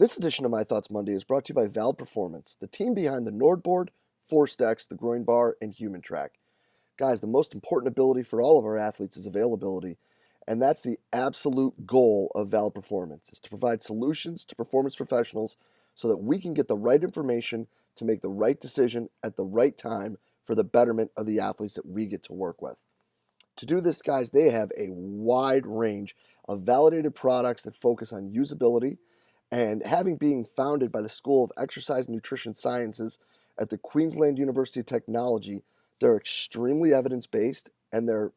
This edition of My Thoughts Monday is brought to you by Val Performance, the team behind the Nordboard, ForceDex, the Groin Bar, and Human Track. Guys, the most important ability for all of our athletes is availability, and that's the absolute goal of Val Performance, is to provide solutions to performance professionals so that we can get the right information to make the right decision at the right time for the betterment of the athletes that we get to work with. To do this, guys, they have a wide range of validated products that focus on usability, and having being founded by the School of Exercise and Nutrition Sciences at the Queensland University of Technology, they're extremely evidence-based and they're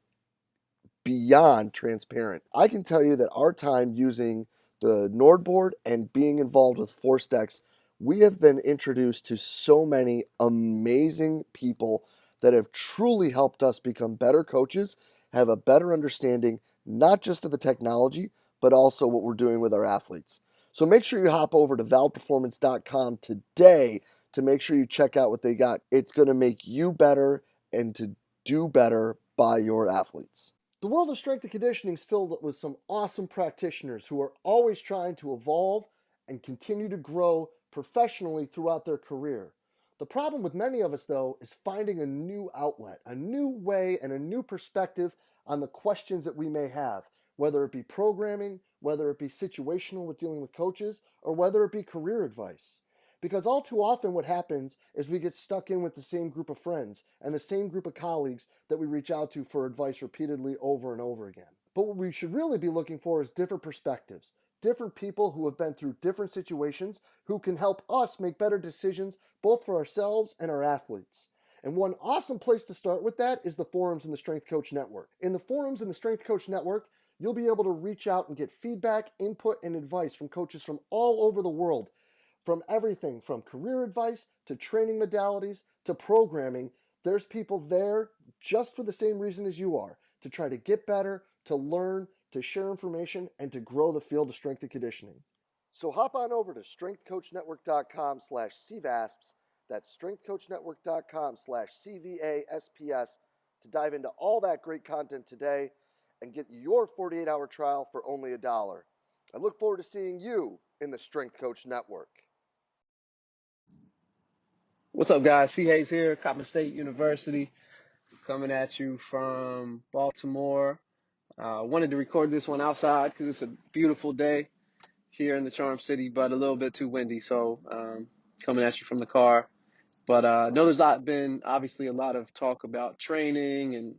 beyond transparent. I can tell you that our time using the Nordboard and being involved with ForceDex, we have been introduced to so many amazing people that have truly helped us become better coaches, have a better understanding, not just of the technology, but also what we're doing with our athletes. So make sure you hop over to valperformance.com today to make sure you check out what they got. It's going to make you better and to do better by your athletes. The world of strength and conditioning is filled with some awesome practitioners who are always trying to evolve and continue to grow professionally throughout their career. The problem with many of us, though, is finding a new outlet, a new way, and a new perspective on the questions that we may have, whether it be programming, whether it be situational with dealing with coaches, or whether it be career advice. Because all too often what happens is we get stuck in with the same group of friends and the same group of colleagues that we reach out to for advice repeatedly over and over again. But what we should really be looking for is different perspectives, different people who have been through different situations who can help us make better decisions both for ourselves and our athletes. And one awesome place to start with that is the forums in the Strength Coach Network. In the forums in the Strength Coach Network, you'll be able to reach out and get feedback, input, and advice from coaches from all over the world, from everything from career advice to training modalities to programming. There's people there just for the same reason as you are, to try to get better, to learn, to share information, and to grow the field of strength and conditioning. So hop on over to strengthcoachnetwork.com/CVASPS. That's strengthcoachnetwork.com/CVASPS to dive into all that great content today and get your 48-hour trial for only $1. I look forward to seeing you in the Strength Coach Network. What's up, guys? C. Hayes here, Coppin State University, coming at you from Baltimore. Wanted to record this one outside because it's a beautiful day here in the Charm City, but a little bit too windy, so coming at you from the car. But I know there's been obviously a lot of talk about training and,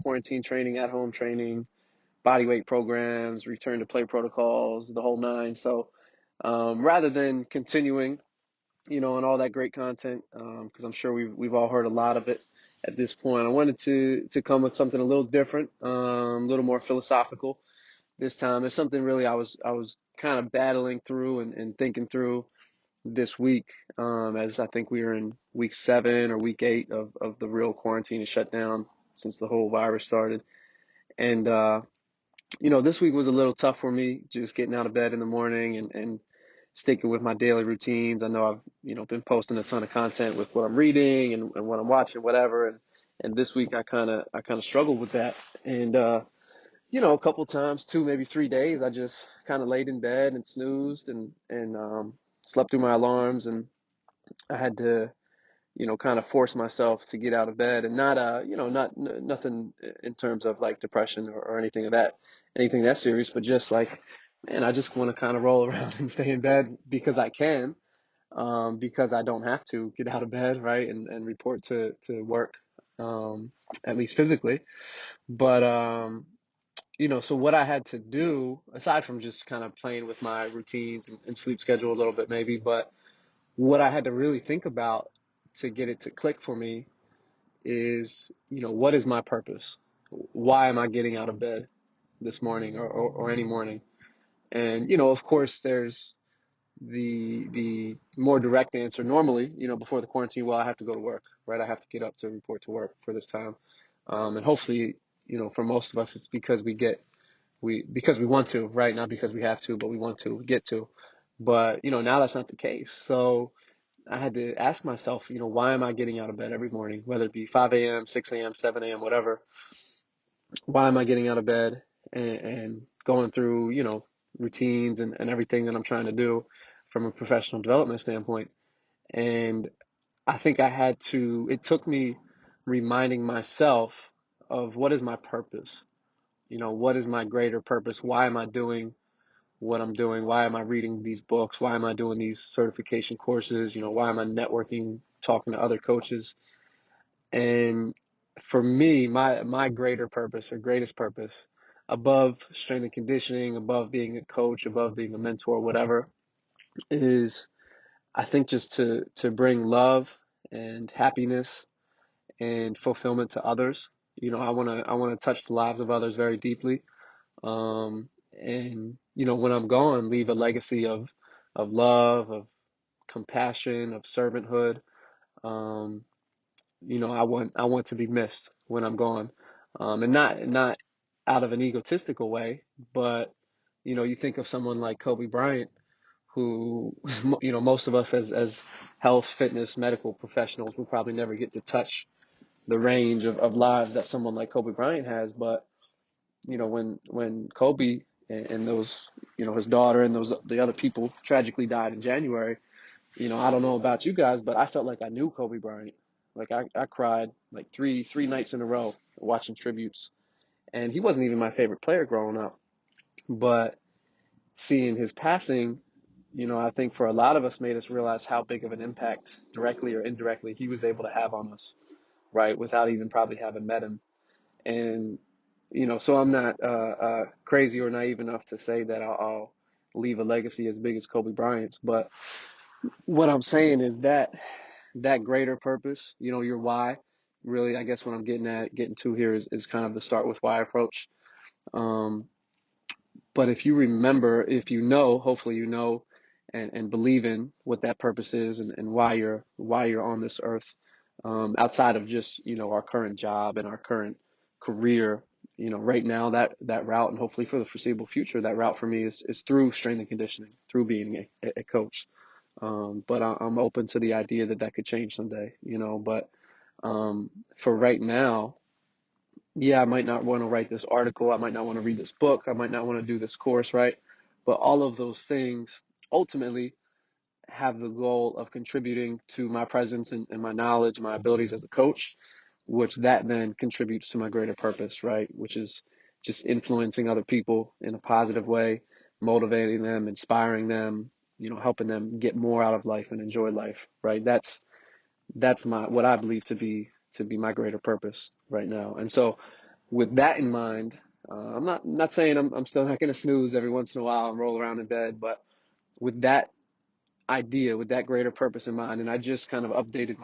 quarantine training, at-home training, body weight programs, return to play protocols, the whole nine. So rather than continuing and all that great content, because I'm sure we've all heard a lot of it at this point. I wanted to come with something a little different, a little more philosophical this time. It's something really I was kind of battling through and thinking through this week, as I think we are in week 7 or week 8 of the real quarantine and shutdown since the whole virus started. And this week was a little tough for me, just getting out of bed in the morning and sticking with my daily routines. I know I've, been posting a ton of content with what I'm reading and what I'm watching, whatever. And this week I kind of struggled with that. And, a couple times, 2, maybe 3 days, I just kind of laid in bed and snoozed and slept through my alarms. And I had to, kind of force myself to get out of bed, and nothing in terms of like depression or anything that serious, but just like, man, I just want to kind of roll around and stay in bed because I can, because I don't have to get out of bed, right, and report to work, at least physically. But, so what I had to do, aside from just kind of playing with my routines and sleep schedule a little bit maybe, but what I had to really think about to get it to click for me is, what is my purpose? Why am I getting out of bed this morning or any morning? And, of course, there's the more direct answer normally, before the quarantine. Well, I have to go to work, right? I have to get up to report to work for this time. And hopefully, for most of us, it's because because we want to, right? Not because we have to, but we want to get to. But, now that's not the case. So I had to ask myself, why am I getting out of bed every morning, whether it be 5 a.m., 6 a.m., 7 a.m., whatever. Why am I getting out of bed and going through, routines and everything that I'm trying to do from a professional development standpoint. And I think it took me reminding myself of what is my purpose? What is my greater purpose? Why am I doing what I'm doing? Why am I reading these books? Why am I doing these certification courses? Why am I networking, talking to other coaches? And for me, my greater purpose or greatest purpose above strength and conditioning, above being a coach, above being a mentor, whatever, is I think just to bring love and happiness and fulfillment to others. I wanna touch the lives of others very deeply. And when I'm gone, leave a legacy of love, of compassion, of servanthood. Um, I want to be missed when I'm gone, and not out of an egotistical way, but you think of someone like Kobe Bryant, who most of us as health, fitness, medical professionals will probably never get to touch the range of lives that someone like Kobe Bryant has. But when Kobe and those his daughter and those the other people tragically died in January, I don't know about you guys, but I felt like I knew Kobe Bryant. Like I cried like three nights in a row watching tributes. And he wasn't even my favorite player growing up. But seeing his passing, I think for a lot of us made us realize how big of an impact, directly or indirectly, he was able to have on us, right? Without even probably having met him. And, so I'm not crazy or naive enough to say that I'll leave a legacy as big as Kobe Bryant's. But what I'm saying is that greater purpose, your why, really, I guess what I'm getting to here is kind of the start with why approach. Um, but if you remember, if you know, hopefully and believe in what that purpose is and why you're on this earth, outside of just, our current job and our current career, right now that route and hopefully for the foreseeable future, that route for me is through strength and conditioning, through being a coach. But I'm open to the idea that could change someday, but for right now, yeah, I might not want to write this article. I might not want to read this book. I might not want to do this course, right? But all of those things ultimately have the goal of contributing to my presence and my knowledge, my abilities as a coach, which that then contributes to my greater purpose, right? Which is just influencing other people in a positive way, motivating them, inspiring them, helping them get more out of life and enjoy life, right? That's what I believe to be my greater purpose right now. And so with that in mind, I'm not saying I'm still not going to snooze every once in a while and roll around in bed, but with that idea, with that greater purpose in mind, and I just kind of updated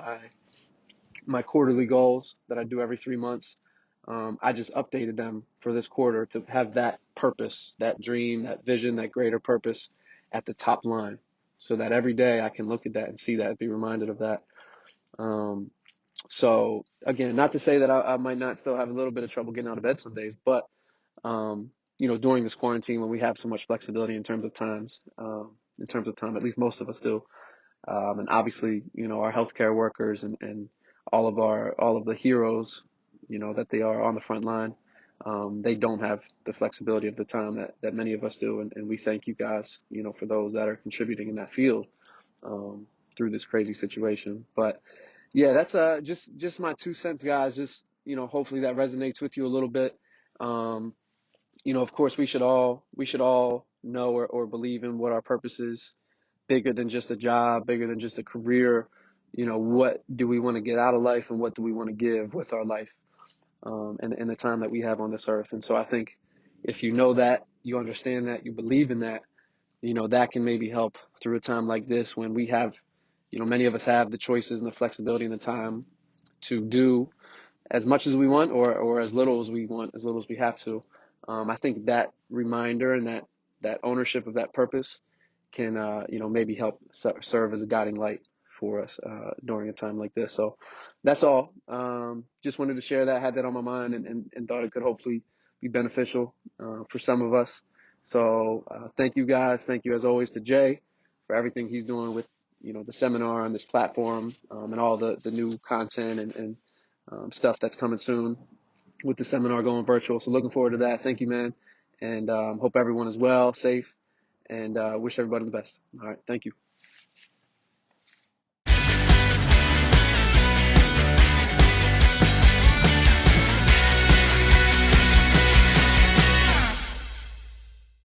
my quarterly goals that I do every 3 months. I just updated them for this quarter to have that purpose, that dream, that vision, that greater purpose at the top line, so that every day I can look at that and see that, be reminded of that. Um, so again, not to say that I might not still have a little bit of trouble getting out of bed some days, but during this quarantine when we have so much flexibility in terms of time, at least most of us do. And obviously, our healthcare workers and all of the heroes, that they are on the front line, they don't have the flexibility of the time that many of us do. And we thank you guys, for those that are contributing in that field, um, through this crazy situation. But yeah, that's just my 2 cents, guys. Just, hopefully that resonates with you a little bit. Um, of course, we should all know or believe in what our purpose is, bigger than just a job, bigger than just a career. What do we want to get out of life, and what do we want to give with our life, and the time that we have on this earth. And so I think if you know that, you understand that, you believe in that, that can maybe help through a time like this when we have, many of us have the choices and the flexibility and the time to do as much as we want, or as little as we want, as little as we have to. I think that reminder and that ownership of that purpose can, maybe help serve as a guiding light for us during a time like this. So that's all. Just wanted to share that, had that on my mind, and thought it could hopefully be beneficial for some of us. So thank you guys. Thank you as always to Jay for everything he's doing with, the seminar on this platform, and all the new content and stuff that's coming soon with the seminar going virtual. So looking forward to that. Thank you, man. And hope everyone is well, safe, and wish everybody the best. All right, thank you.